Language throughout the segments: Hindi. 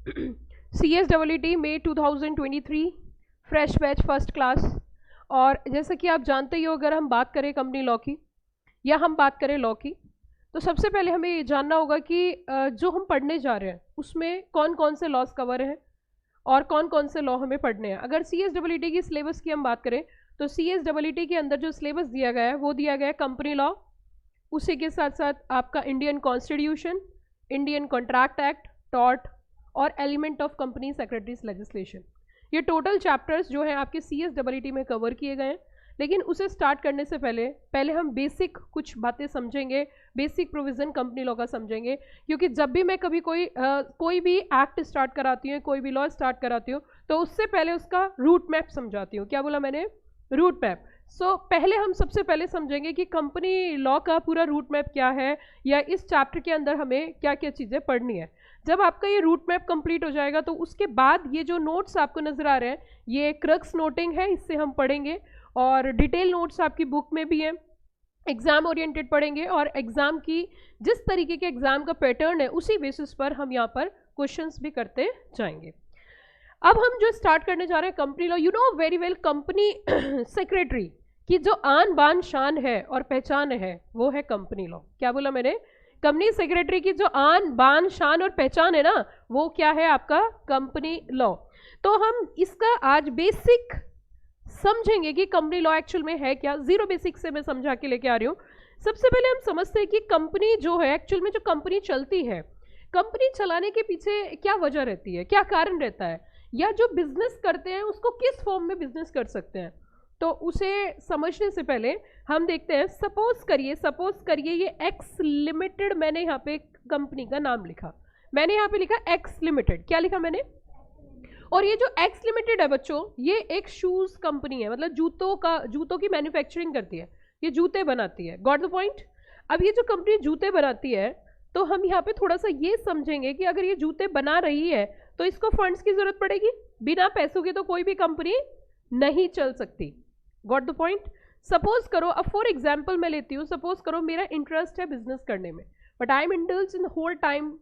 CSEET मई 2023 फ्रेश बैच फर्स्ट क्लास। और जैसा कि आप जानते ही हो, अगर हम बात करें कंपनी लॉ की या हम बात करें लॉ की, तो सबसे पहले हमें ये जानना होगा कि जो हम पढ़ने जा रहे हैं उसमें कौन कौन से लॉज कवर हैं और कौन कौन से लॉ हमें पढ़ने हैं। अगर CSEET की सिलेबस की हम बात करें तो CSEET के अंदर जो सिलेबस दिया गया है वो दिया गया है कंपनी लॉ, उसी के साथ साथ आपका Indian constitution, Indian contract act, tort और element of company secretaries legislation. ये टोटल चैप्टर्स जो हैं आपके CSEET में कवर किए गए हैं। लेकिन उसे स्टार्ट करने से पहले हम बेसिक कुछ बातें समझेंगे, बेसिक प्रोविज़न कंपनी लॉ का समझेंगे, क्योंकि जब भी मैं कभी कोई भी एक्ट स्टार्ट कराती हूँ, कोई भी लॉ स्टार्ट कराती हूँ, तो उससे पहले उसका रूट मैप समझाती हूँ। क्या बोला मैंने? Route map. पहले हम सबसे पहले समझेंगे कि कंपनी लॉ का पूरा रूट मैप क्या है, या इस चैप्टर के अंदर हमें क्या क्या चीज़ें पढ़नी है। जब आपका ये रूट मैप कंप्लीट हो जाएगा तो उसके बाद ये जो नोट्स आपको नज़र आ रहे हैं ये क्रक्स नोटिंग है, इससे हम पढ़ेंगे, और डिटेल नोट्स आपकी बुक में भी हैं। एग्ज़ाम ओरिएंटेड पढ़ेंगे और एग्ज़ाम की जिस तरीके के एग्ज़ाम का पैटर्न है उसी बेसिस पर हम यहाँ पर क्वेश्चंस भी करते जाएंगे। अब हम जो स्टार्ट करने जा रहे हैं company law, you know very well, company secretary की जो आन बान शान है और पहचान है वो है कंपनी लॉ। क्या बोला मैंने? कंपनी सेक्रेटरी की जो आन बान शान और पहचान है ना, वो क्या है? आपका कंपनी लॉ। तो हम इसका आज बेसिक समझेंगे कि कंपनी लॉ एक्चुअल में है क्या। जीरो बेसिक से मैं समझा के लेके आ रही हूँ। सबसे पहले हम समझते हैं कि कंपनी जो है, एक्चुअल में जो कंपनी चलती है, कंपनी चलाने के पीछे क्या वजह रहती है, क्या कारण रहता है, या जो बिजनेस करते हैं उसको किस फॉर्म में बिजनेस कर सकते हैं। तो उसे समझने से पहले हम देखते हैं, सपोज करिए ये एक्स लिमिटेड, मैंने यहाँ पे कंपनी का नाम लिखा, मैंने यहाँ पे लिखा एक्स लिमिटेड। क्या लिखा मैंने? और ये जो एक्स लिमिटेड है बच्चों, ये एक शूज कंपनी है, मतलब जूतों की मैन्युफैक्चरिंग करती है, ये जूते बनाती है। Got the point? अब ये जो कंपनी जूते बनाती है, तो हम यहाँ पे थोड़ा सा ये समझेंगे कि अगर ये जूते बना रही है तो इसको फंड्स की जरूरत पड़ेगी। बिना पैसों के तो कोई भी कंपनी नहीं चल सकती। Got the point? सपोज करो, अब फॉर एग्जाम्पल मैं लेती हूँ, सपोज करो मेरा इंटरेस्ट है बिजनेस करने में, but I am indulge in whole time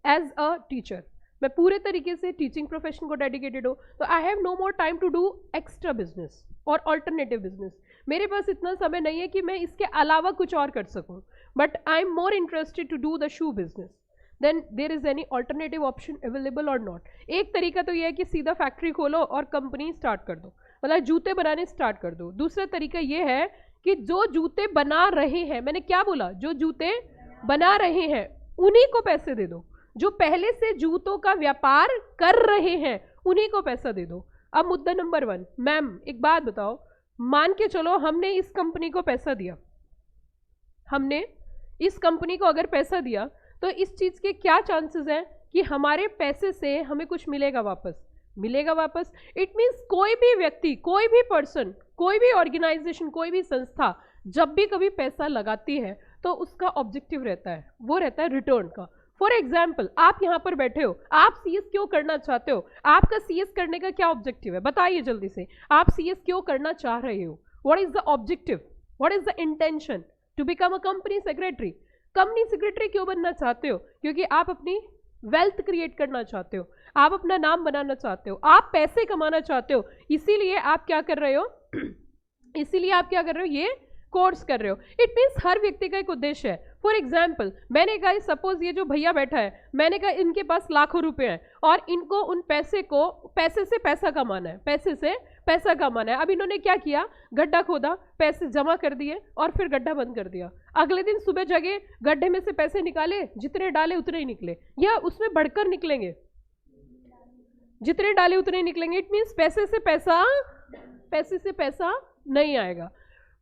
as a teacher, मैं पूरे तरीके से टीचिंग प्रोफेशन को डेडिकेटेड हूँ, तो I have no more time to do extra business और ऑल्टरनेटिव बिजनेस। मेरे पास इतना समय नहीं है कि मैं इसके अलावा कुछ और कर सकूँ, but I am more interested to do the shoe business. Then there is any alternative option available और नॉट? एक तरीका तो यह है कि सीधा फैक्ट्री खोलो और कंपनी स्टार्ट कर दो, मतलब जूते बनाने स्टार्ट कर दो। दूसरा तरीका यह है कि जो जूते बना रहे हैं, मैंने क्या बोला? जो जूते बना रहे हैं उन्हीं को पैसे दे दो। जो पहले से जूतों का व्यापार कर रहे हैं उन्हीं को पैसा दे दो। अब मुद्दा नंबर 1, मैम एक बात बताओ, मान के चलो हमने इस कंपनी को पैसा दिया, हमने इस कंपनी को अगर पैसा दिया तो इस चीज के क्या चांसेस हैं कि हमारे पैसे से हमें कुछ मिलेगा वापस? इट मीन्स कोई भी व्यक्ति, कोई भी पर्सन, कोई भी ऑर्गेनाइजेशन, कोई भी संस्था जब भी कभी पैसा लगाती है तो उसका ऑब्जेक्टिव रहता है, वो रहता है रिटर्न का। फॉर एग्जाम्पल, आप यहाँ पर बैठे हो, आप CS क्यों करना चाहते हो? आपका CS करने का क्या ऑब्जेक्टिव है? बताइए जल्दी से, आप CS क्यों करना चाह रहे हो? What is the objective, what is the intention to become a company secretary? Company secretary क्यों बनना चाहते हो? क्योंकि आप अपनी वेल्थ क्रिएट करना चाहते हो, आप अपना नाम बनाना चाहते हो, आप पैसे कमाना चाहते हो, इसीलिए आप क्या कर रहे हो? ये कोर्स कर रहे हो। इट मीन्स हर व्यक्ति का एक उद्देश्य है। फॉर एग्जाम्पल, मैंने कहा सपोज ये जो भैया बैठा है, मैंने कहा इनके पास लाखों रुपए हैं और इनको उन पैसे से पैसा कमाना है। अब इन्होंने क्या किया? गड्ढा खोदा, पैसे जमा कर दिए और फिर गड्ढा बंद कर दिया। अगले दिन सुबह जगे, गड्ढे में से पैसे निकाले, जितने डाले उतने ही निकले, या उसमें बढ़कर निकलेंगे? जितने डाले उतने ही निकलेंगे। इट मीन्स पैसे से पैसा नहीं आएगा।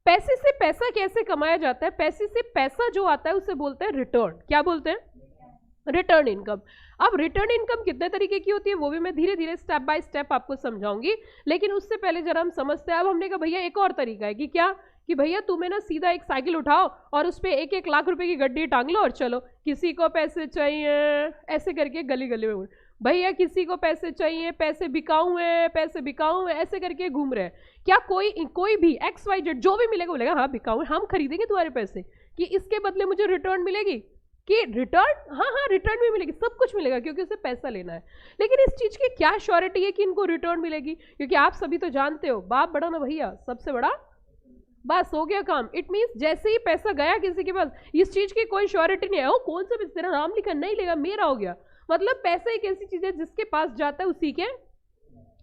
पैसे से पैसा कैसे कमाया जाता है? पैसे से पैसा जो आता है उसे बोलते हैं रिटर्न। क्या बोलते हैं? Return income. अब रिटर्न इनकम कितने तरीके की होती है वो भी मैं धीरे धीरे स्टेप बाय स्टेप आपको समझाऊंगी, लेकिन उससे पहले जरा हम समझते हैं। अब हमने कहा भैया एक और तरीका है कि क्या, कि भैया तुम्हें ना सीधा एक साइकिल उठाओ और उस पर 1-1 लाख रुपए की गड्डी टांग लो और चलो, किसी को पैसे चाहिए, ऐसे करके गली गली में भैया किसी को पैसे चाहिए, पैसे बिकाऊ हैं, ऐसे करके घूम रहे हैं। क्या कोई भी XYZ जो भी मिलेगा बोलेगा हाँ बिकाऊ है, हम खरीदेंगे तुम्हारे पैसे, कि इसके बदले मुझे रिटर्न मिलेगी? कि रिटर्न, हाँ हाँ रिटर्न भी मिलेगी, सब कुछ मिलेगा क्योंकि उसे पैसा लेना है। लेकिन इस चीज की क्या श्योरिटी है कि इनको रिटर्न मिलेगी? क्योंकि आप सभी तो जानते हो बाप बड़ा ना भैया, सबसे बड़ा, बस हो गया काम। इट मीन्स जैसे ही पैसा गया किसी के पास, इस चीज की कोई श्योरिटी नहीं है, ओ कौन सा तेरा नाम लिखा, नहीं लेगा, मेरा हो गया। मतलब पैसा एक ऐसी चीज है जिसके पास जाता है उसी के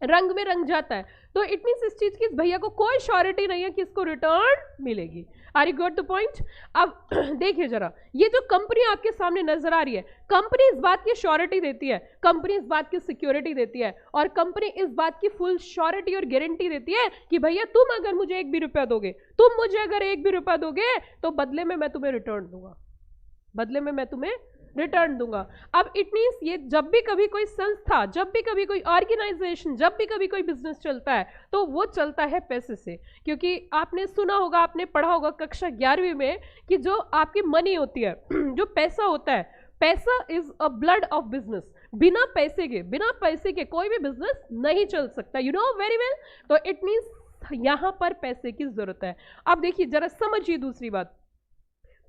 रंग में रंग जाता है। तो इट मीन्स इस चीज की इस भैया को कोई श्योरिटी नहीं है कि इसको रिटर्न मिलेगी। Are you got the point? अब देखिए जरा, ये जो कंपनी आपके सामने नजर आ रही है, कंपनी इस बात की श्योरिटी देती है, कंपनी इस बात की सिक्योरिटी देती है, और कंपनी इस बात की फुल श्योरिटी और गारंटी देती है कि भैया तुम अगर मुझे 1 भी रुपया दोगे, तुम मुझे अगर 1 भी रुपया दोगे तो बदले में मैं तुम्हें रिटर्न दूंगा, बदले में मैं तुम्हें रिटर्न दूंगा। अब इट मीन्स ये जब भी कभी कोई संस्था, जब भी कभी कोई ऑर्गेनाइजेशन, जब भी कभी कोई बिजनेस चलता है तो वो चलता है पैसे से। क्योंकि आपने सुना होगा, आपने पढ़ा होगा कक्षा 11वीं में कि जो आपकी मनी होती है, जो पैसा होता है, पैसा is a blood of business. बिना पैसे के कोई भी बिजनेस नहीं चल सकता, यू नो वेरी वेल। तो इट मीन्स यहां पर पैसे की जरूरत है। अब देखिए जरा समझिए दूसरी बात,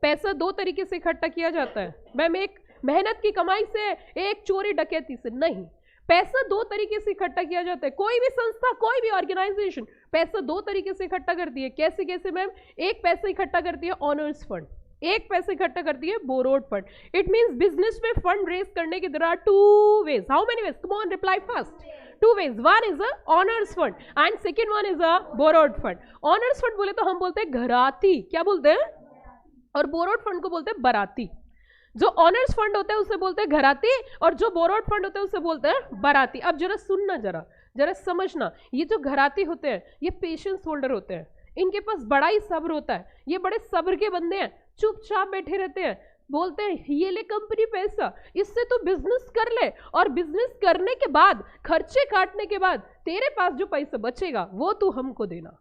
पैसा 2 तरीके से इकट्ठा किया जाता है मैम, एक मेहनत की कमाई से, एक चोरी डकैती से नहीं। पैसा 2 तरीके से इकट्ठा किया जाता है। कोई भी संस्था, कोई भी ऑर्गेनाइजेशन पैसा 2 तरीके से इकट्ठा करती है। कैसे कैसे मैम? एक पैसा इकट्ठा करती है ऑनर्स फंड, एक पैसा इकट्ठा करती है borrowed fund. It means business में फंड रेज करने के there are 2 ways. How many ways? Come on reply fast. 2 ways. One is a honors fund and second one is a borrowed fund. Honors fund बोले तो हम बोलते हैं घराती, क्या बोलते हैं? और बोरोड फंड को बोलते हैं बराती। जो ऑनर्स फंड होता है उसे बोलते हैं घराती, और जो बोरोड फंड होता है उसे बोलते हैं बराती। अब जरा सुनना, जरा समझना, ये जो घराती होते हैं ये पेशेंस होल्डर होते हैं, इनके पास बड़ा ही सब्र होता है, ये बड़े सब्र के बंदे हैं, चुपचाप बैठे रहते हैं, बोलते हैं ये ले कंपनी पैसा, इससे तो बिजनेस कर ले, और बिजनेस करने के बाद, खर्चे काटने के बाद तेरे पास जो पैसा बचेगा वो तू हमको देना।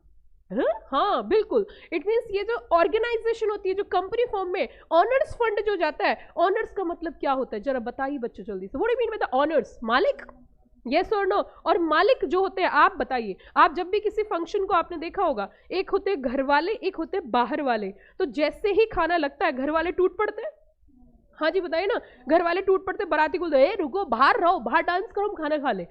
हाँ बिल्कुल। इट मीन्स ये जो ऑर्गेनाइजेशन होती है, जो कंपनी फॉर्म में ऑनर्स फंड जो जाता है, ऑनर्स का मतलब क्या होता है जरा बताइए बच्चों जल्दी से। What do you mean by the honours? मालिक, यस और नो? और मालिक जो होते हैं, आप बताइए, आप जब भी किसी फंक्शन को आपने देखा होगा, एक होते हैं घर वाले, एक होते हैं बाहर वाले। तो जैसे ही खाना लगता है घर वाले टूट पड़ते हैं। हाँ जी बताइए ना, घर वाले टूट पड़ते, बाराती को ए रुको, बाहर रहो, बाहर डांस करो, हम खाना खा ले।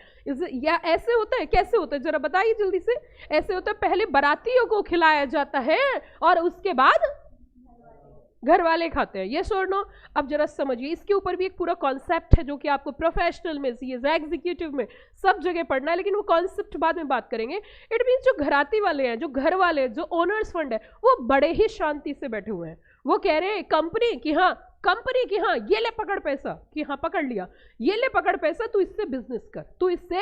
या ऐसे होता है? कैसे होता है जरा बताइए जल्दी से। ऐसे होता है, पहले बारातियों को खिलाया जाता है और उसके बाद घर वाले खाते हैं। यस और नो? अब जरा समझिए, इसके ऊपर भी एक पूरा कॉन्सेप्ट है जो कि आपको प्रोफेशनल में, सीएस, एग्जीक्यूटिव में, सब जगह पढ़ना है, लेकिन वो कॉन्सेप्ट बाद में बात करेंगे। इट मीन्स जो घराती वाले हैं, जो घर वाले, जो ओनर्स फंड है, वो बड़े ही शांति से बैठे हुए हैं। वो कह रहे हैं कंपनी की हाँ ये ले पकड़ पैसा, कि हाँ पकड़ लिया, ये ले पकड़ पैसा, तू इससे बिजनेस कर, तू इससे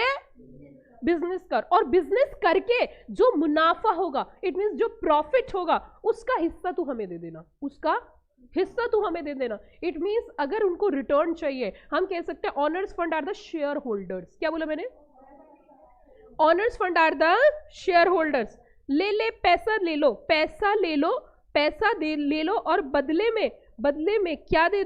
बिजनेस कर, और बिजनेस करके जो मुनाफा होगा, इट मींस जो प्रॉफिट होगा, उसका हिस्सा तू हमें दे देना, उसका हिस्सा तू हमें दे देना। इट मींस अगर उनको रिटर्न चाहिए, हम कह सकते हैं owners fund are the shareholders. क्या बोला मैंने? Owners fund are the shareholders. ले पैसा, ले लो पैसा, पैसा ले लो, और बदले में क्या दे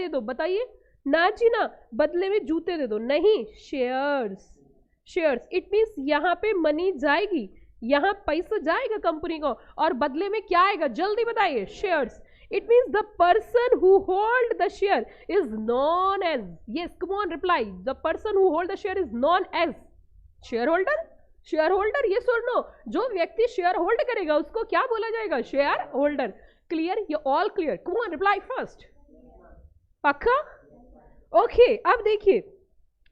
दो बताइए ना जी ना, बदले में जूते दे दो, नहीं, शेयर्स। इट मींस यहाँ पे मनी जाएगी, यहाँ पैसा जाएगा कंपनी को, और बदले में क्या आएगा जल्दी बताइए? Shares. It means the person who hold the share is known as, yes come on reply, the person who hold the share is known as shareholder. Yes और नो? जो व्यक्ति शेयर होल्ड करेगा उसको क्या बोला जाएगा? Shareholder. क्लियर? ये all clear? Come on reply first. पक्का? ओके। अब देखिए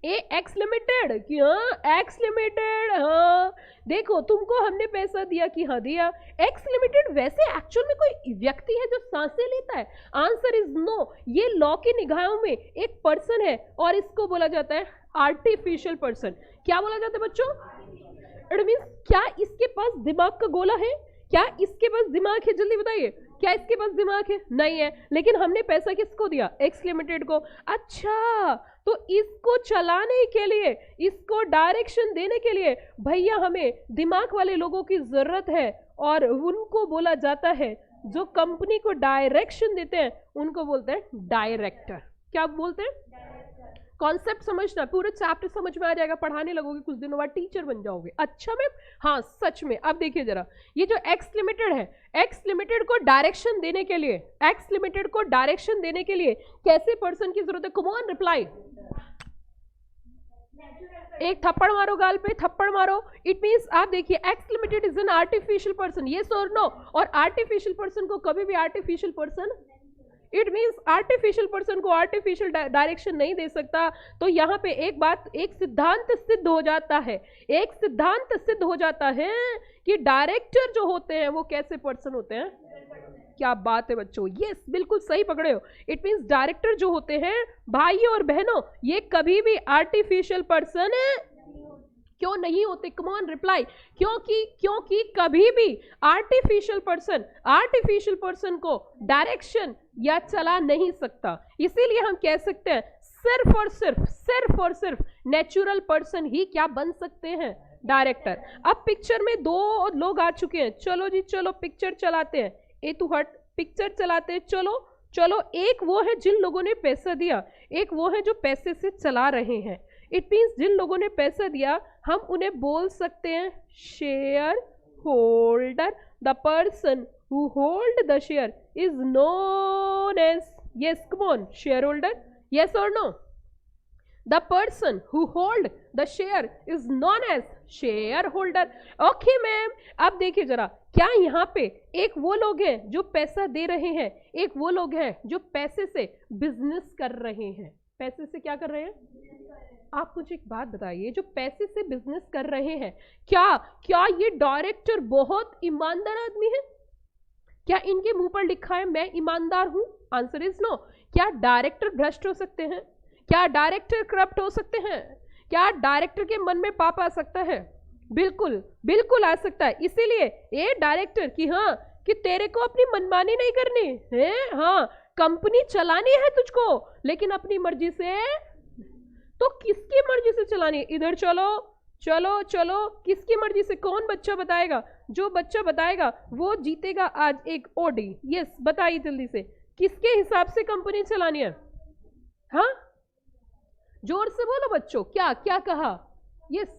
एक्स लिमिटेड, कि हाँ एक्स लिमिटेड, हाँ देखो तुमको हमने पैसा दिया, कि हाँ दिया। एक्स लिमिटेड वैसे एक्चुअल में कोई व्यक्ति है जो सांसें लेता है? Answer is no. ये लॉ की निगाहों में एक पर्सन है, और इसको बोला जाता है आर्टिफिशियल पर्सन। क्या बोला जाता है बच्चों? इट मींस क्या इसके पास दिमाग का गोला है? क्या इसके पास दिमाग है? जल्दी बताइए, क्या इसके पास दिमाग है? नहीं है। लेकिन हमने पैसा किसको दिया? एक्स लिमिटेड को। अच्छा, तो इसको चलाने के लिए, इसको डायरेक्शन देने के लिए भैया हमें दिमाग वाले लोगों की जरूरत है, और उनको बोला जाता है, जो कंपनी को डायरेक्शन देते हैं उनको बोलते हैं डायरेक्टर। क्या बोलते हैं? कॉन्सेप्ट समझना, पूरे चैप्टर समझ में आ जाएगा, पढ़ाने लगोगे कुछ दिनों बाद टीचर बन जाओगे। अच्छा मैम, हाँ सच में। अब देखिए जरा, ये जो एक्स लिमिटेड है, एक्स लिमिटेड को डायरेक्शन देने के लिए, एक्स लिमिटेड को डायरेक्शन देने के लिए कैसे पर्सन की जरूरत है? कम ऑन रिप्लाई। एक थप्पड़ मारो गाल पे, थप्पड़ मारो। इट मींस आप देखिए, x limited is an artificial person, yes और नो? और आर्टिफिशियल पर्सन को कभी भी artificial person, it means artificial person को आर्टिफिशियल डायरेक्शन नहीं दे सकता। तो यहाँ पे एक बात, एक सिद्धांत सिद्ध हो जाता है, एक सिद्धांत सिद्ध हो जाता है कि डायरेक्टर जो होते हैं वो कैसे पर्सन होते हैं। क्या बात है बच्चों, यस बिल्कुल सही पकड़े हो। इट मीन्स डायरेक्टर जो होते हैं भाइयों और बहनों, ये कभी भी आर्टिफिशियल पर्सन क्यों नहीं होते? कम ऑन रिप्लाई। क्योंकि कभी भी आर्टिफिशियल पर्सन को डायरेक्शन या चला नहीं सकता। इसीलिए हम कह सकते हैं सिर्फ और सिर्फ नेचुरल पर्सन ही क्या बन सकते हैं? डायरेक्टर। अब पिक्चर में दो लोग आ चुके हैं, चलो जी चलो पिक्चर चलाते हैं, ए टू हट पिक्चर चलाते हैं। चलो एक वो है जिन लोगों ने पैसा दिया, एक वो है जो पैसे से चला रहे हैं। इट मीन्स जिन लोगों ने पैसा दिया हम उन्हें बोल सकते हैं shareholder. The person who hold the share is known as, yes come on, shareholder, yes और no? The person who hold the share is known as shareholder. Okay ma'am, अब देखिए जरा, क्या यहाँ पे एक वो लोग हैं जो पैसा दे रहे हैं, एक वो लोग हैं जो पैसे से बिजनेस कर रहे हैं? पैसे से क्या कर रहे हैं? आप मुझे एक बात बताइए, जो पैसे से बिजनेस कर रहे हैं, क्या ये डायरेक्टर बहुत ईमानदार आदमी है? क्या इनके मुंह पर लिखा है मैं ईमानदार हूं? Answer is no. क्या डायरेक्टर भ्रष्ट हो सकते हैं? क्या डायरेक्टर करप्ट हो सकते हैं? क्या डायरेक्टर के मन में पाप आ सकता है? बिल्कुल आ सकता है। इसीलिए ये डायरेक्टर की, हाँ, कि तेरे को अपनी मनमानी नहीं करनी है, हाँ कंपनी चलानी है तुझको, लेकिन अपनी मर्जी से। तो किसकी मर्जी से चलानी है? इधर चलो, किसकी मर्जी से? कौन बच्चा बताएगा? जो बच्चा बताएगा वो जीतेगा आज एक ओडी। यस बताइए जल्दी से, किसके हिसाब से कंपनी चलानी है? हाँ जोर से बोलो बच्चों, क्या कहा? यस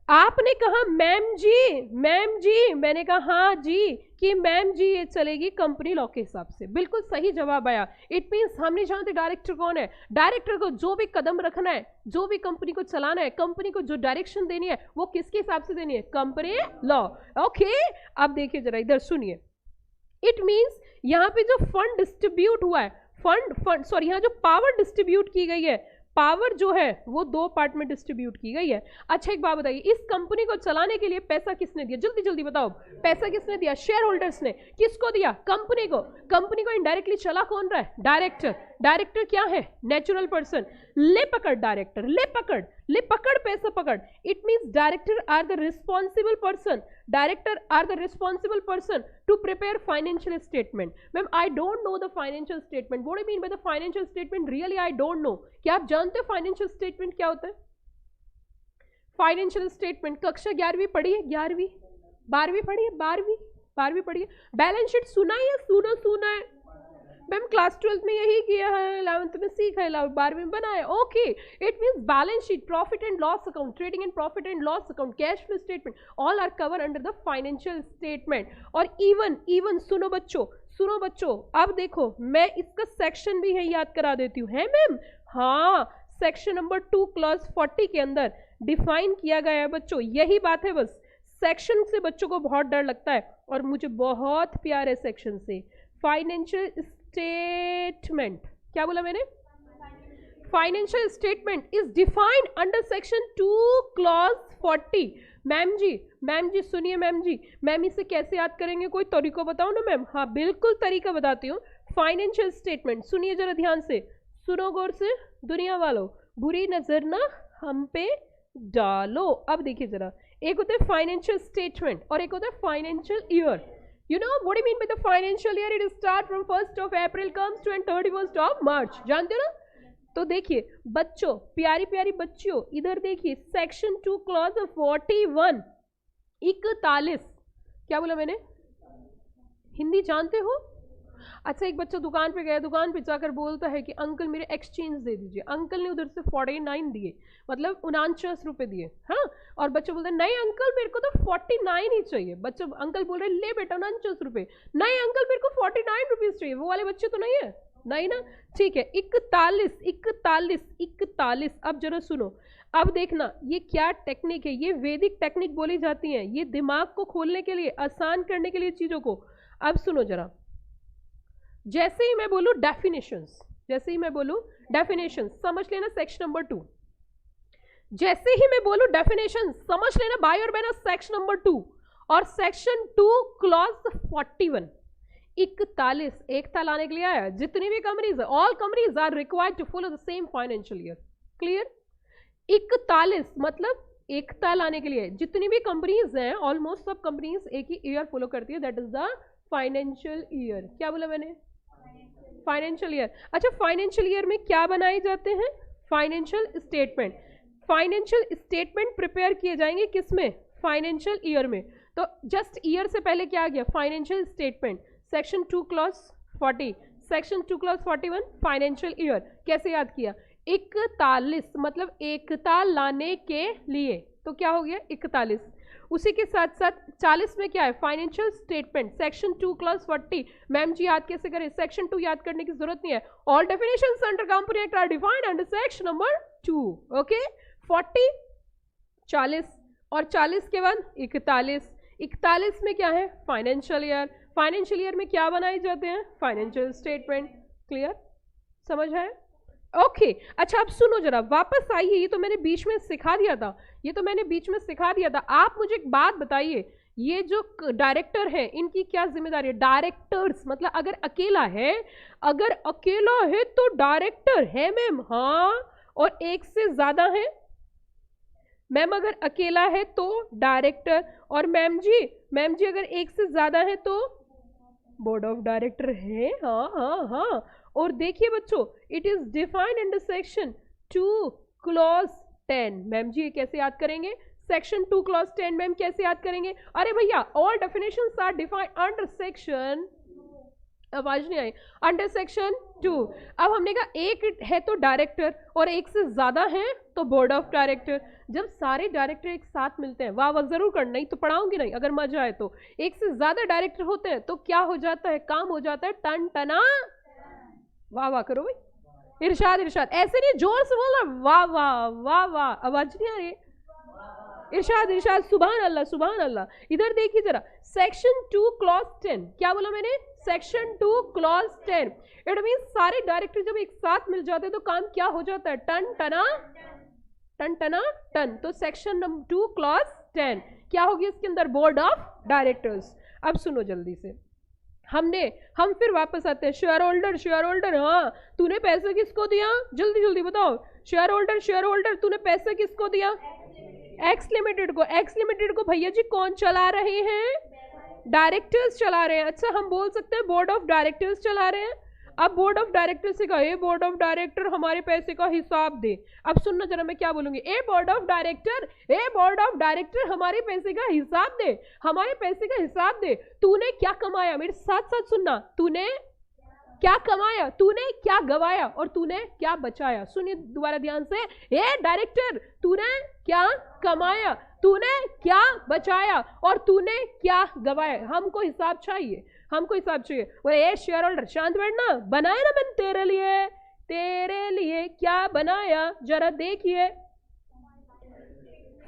आपने कहा मैम जी, मैंने कहा हाँ जी, कि मैम जी ये चलेगी कंपनी लॉ के हिसाब से। बिल्कुल सही जवाब आया। इट मीन्स हम नहीं जानते डायरेक्टर कौन है। डायरेक्टर को जो भी कदम रखना है, जो भी कंपनी को चलाना है, कंपनी को जो डायरेक्शन देनी है, वो किसके हिसाब से देनी है? Company law. ओके अब देखिए जरा, इधर सुनिए। इट मीन्स यहाँ पे जो फंड डिस्ट्रीब्यूट हुआ है, यहाँ जो पावर डिस्ट्रीब्यूट की गई है, पावर जो है वो दो पार्ट में डिस्ट्रीब्यूट की गई है। अच्छा एक बात बताइए, इस कंपनी को चलाने के लिए पैसा किसने दिया? जल्दी बताओ, पैसा किसने दिया? शेयर होल्डर्स ने। किसको दिया? कंपनी को। कंपनी को इनडायरेक्टली चला कौन रहा है? डायरेक्टर क्या है? Natural person. ले पकड़ डायरेक्टर, ले पकड़ पैसा पकड़। It means director are the responsible person to prepare financial statement. Ma'am, I don't know the financial statement. What do you mean by the financial statement? Really, I don't know. क्या आप जानते हो financial statement क्या होता है? फाइनेंशियल स्टेटमेंट कक्षा 11वीं पढ़ी है? 11वीं 12वीं पढ़ी है? 12वीं पढ़ी है? बैलेंस शीट सुना है या सुना है? मैम क्लास 12th में यही किया है, 11th में सीखा है, 12वीं में बनाया। Okay, it means balance sheet, profit and loss account, trading and profit and loss account, cash flow statement, all are cover under the financial statement. और इवन सुनो बच्चों, अब देखो मैं इसका सेक्शन भी है याद करा देती हूँ, है मैम? हाँ, सेक्शन नंबर 2 क्लॉज 40 के अंदर डिफाइन किया गया है बच्चों। यही बात है, बस सेक्शन से बच्चों को बहुत डर लगता है और मुझे बहुत प्यार है सेक्शन से। फाइनेंशियल स्टेटमेंट, क्या बोला मैंने? Financial statement is defined under section 2 clause 40। Ma'am जी सुनिए मैम इसे कैसे याद करेंगे? कोई तरीका बताओ ना मैम। हाँ बिल्कुल तरीका बताती हूँ। फाइनेंशियल स्टेटमेंट सुनिए जरा ध्यान से, सुनो गौर से दुनिया वालों, बुरी नजर ना हम पे डालो। अब देखिए जरा, एक होता है फाइनेंशियल स्टेटमेंट और एक होता है financial year. You know what do you mean by the financial year? It starts from 1st of April comes to and 31st of March. जानते हो ना? तो देखिए बच्चों, प्यारी बच्चियों, इधर देखिए सेक्शन 2 क्लॉज 41 41। क्या बोला मैंने? हिंदी जानते हो? अच्छा, एक बच्चा दुकान पे गया, दुकान पे जाकर बोलता है कि अंकल मेरे एक्सचेंज दे दीजिए। अंकल ने उधर से 49 दिए, मतलब 49 रुपये दिए। हाँ, और बच्चा बोलता है नहीं अंकल मेरे को तो 49 ही चाहिए। बच्चा अंकल बोल रहे ले बेटा 49 रुपये। नहीं अंकल मेरे को 49 रुपीज़ चाहिए। वो वाले बच्चे तो नहीं है, नहीं ना, ठीक है। 41 41 41। अब जरा सुनो, अब देखना ये क्या टेक्निक है, ये वैदिक टेक्निक बोली जाती है, ये दिमाग को खोलने के लिए, आसान करने के लिए चीजों को। अब सुनो जरा, जैसे ही मैं बोलूं डेफिनेशंस, जैसे ही मैं बोलूं डेफिनेशंस, समझ लेना सेक्शन नंबर 2। जैसे ही मैं बोलूं डेफिनेशन समझ लेना भाई और बहना सेक्शन नंबर 2 और सेक्शन 2 क्लॉज 41। 41 एकता लाने के लिए आया। जितनी भी कंपनीज है, all companies are required to follow the same financial year. Clear? 41 मतलब एकता लाने के लिए जितनी भी कंपनीज हैं, ऑलमोस्ट सब कंपनीज एक ही ईयर फॉलो करती है, that is the financial year. क्या बोला मैंने? Financial year. अच्छा, फाइनेंशियल ईयर में क्या बनाए जाते हैं? Financial statement. Financial statement prepare किए जाएंगे किसमें? फाइनेंशियल ईयर में। तो जस्ट ईयर से पहले क्या आ गया? Financial statement. Section 2 clause 40, section 2 clause 41 financial year. कैसे याद किया? 41 मतलब एकता लाने के लिए, तो क्या हो गया? 41। उसी के साथ साथ 40 में क्या है? Financial statement. Section 2 clause 40। Ma'am जी याद कैसे करें? सेक्शन 2 याद करने की जरूरत नहीं है। All definitions under company act are defined under section number 2। Okay, 40 40 और 40 के बाद 41। 41 में क्या है? Financial year. फाइनेंशियल ईयर में क्या बनाए जाते हैं? Financial statement. क्लियर? समझ है? ओके अच्छा, अब सुनो जरा, वापस आइए। ये तो मैंने बीच में सिखा दिया था, ये तो मैंने बीच में सिखा दिया था। आप मुझे एक बात बताइए, ये जो डायरेक्टर है इनकी क्या जिम्मेदारी है? डायरेक्टर्स मतलब अगर अकेला है, अगर अकेला है तो डायरेक्टर है मैम। हाँ, और एक से ज्यादा है मैम, अगर अकेला है तो डायरेक्टर। और मैम जी अगर एक से ज्यादा है तो बोर्ड ऑफ डायरेक्टर है। हाँ हाँ हाँ। और देखिए बच्चों, it is defined under section 2 clause 10। Ma'am जी कैसे याद करेंगे? सेक्शन 2 क्लॉज 10 मैम कैसे याद करेंगे? अरे भैया, all definitions are defined under section, आवाज नहीं आई, अंडर सेक्शन 2। अब हमने कहा एक है तो डायरेक्टर और एक से ज्यादा है तो बोर्ड ऑफ डायरेक्टर। जब सारे डायरेक्टर एक साथ मिलते हैं, वाह वाह जरूर करना, नहीं तो पढ़ाऊंगी नहीं अगर मजा आए तो। एक से ज्यादा डायरेक्टर होते हैं तो क्या हो जाता है? काम हो जाता है टन टना। वाह वाह करो भाई, इरशाद इरशाद, ऐसे नहीं जोर से बोलना, वाह वाह वाह वाह, आवाज नहीं आ रही? इरशाद इरशाद, सुभान अल्लाह सुभान अल्लाह। इधर देखिए जरा, सेक्शन 2 क्लॉज 10, क्या बोला मैंने? Section 2 clause 10। इट मीन सारे डायरेक्टर जब एक साथ मिल जाते हैं तो काम क्या हो जाता है? टन टना टन टना टन। तो सेक्शन नंबर 2 क्लॉज 10 क्या होगी इसके अंदर? Board of directors. अब सुनो जल्दी से, हम फिर वापस आते हैं। शेयर होल्डर, हाँ तूने पैसे किसको दिया? जल्दी जल्दी बताओ। शेयर होल्डर तूने पैसे किसको दिया? एक्स लिमिटेड को। एक्स लिमिटेड को भैया जी कौन चला रहे हैं? डायरेक्टर्स चला रहे हैं। अच्छा, हम बोल सकते हैं बोर्ड ऑफ डायरेक्टर्स चला रहे हैं। अब बोर्ड ऑफ डायरेक्टर से कहे बोर्ड ऑफ डायरेक्टर हमारे पैसे का हिसाब दे। अब सुनना जरा, मैं क्या बोलूंगी? ए बोर्ड ऑफ डायरेक्टर हमारे पैसे का हिसाब दे, हमारे पैसे का हिसाब दे। तूने क्या कमाया? मेरे साथ साथ सुनना, तूने क्या कमाया, तूने क्या गवाया और तूने क्या बचाया? सुनिए दोबारा ध्यान से। ए डायरेक्टर, तूने क्या कमाया, तूने क्या बचाया और तूने क्या गवाया? हमको हिसाब चाहिए, हमको हिसाब चाहिए। बोले ए शेयर होल्डर शांत बैठना, बनाया ना मैंने तेरे लिए क्या बनाया जरा देखिए।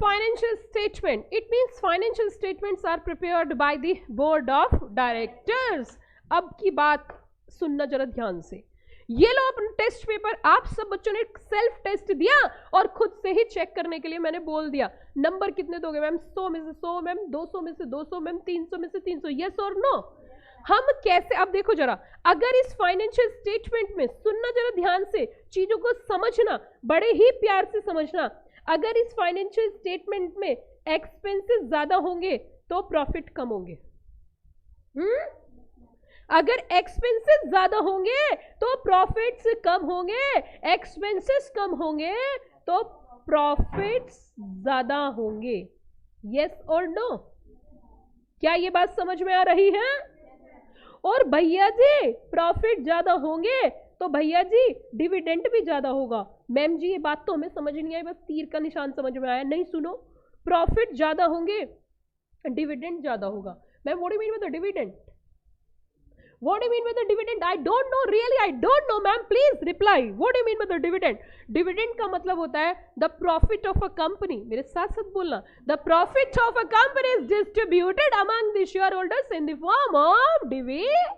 Financial statement, it means financial statements are prepared by the board of directors. अब की बात सुनना जरा ध्यान से। ये लो अपना टेस्ट पेपर, आप सब बच्चों ने सेल्फ टेस्ट दिया और खुद से ही चेक करने के लिए मैंने बोल दिया। नंबर कितने दोगे मैम? 100 में से 100 मैम, 200 में से 200 मैम, 300 में से 300। यस और नो? हम कैसे? अब देखो जरा, अगर इस फाइनेंशियल स्टेटमेंट में, सुनना जरा ध्यान से, चीजों को समझना, बड़े ही प्यार से समझना। अगर इस फाइनेंशियल स्टेटमेंट में एक्सपेंसेस ज्यादा होंगे तो प्रॉफिट कम होंगे। अगर एक्सपेंसेस ज्यादा होंगे तो प्रॉफिट्स कम होंगे, एक्सपेंसेस कम होंगे तो प्रॉफिट्स ज्यादा होंगे। यस और नो? क्या ये बात समझ में आ रही है? और भैया जी प्रॉफिट ज्यादा होंगे तो भैया जी डिविडेंड भी ज्यादा होगा। मैम जी ये बात तो हमें समझ नहीं आई, बस तीर का निशान समझ में आया। नहीं सुनो, प्रॉफिट ज्यादा होंगे डिविडेंड ज्यादा होगा। Ma'am what do you mean by the dividend? What do you mean by the dividend? I don't know, really I don't know, ma'am. Please reply. What do you mean by the dividend? Dividend का मतलब होता है the profit of a company. मेरे साथ साथ बोलना, the profit of a company is distributed among the shareholders in the form of dividend.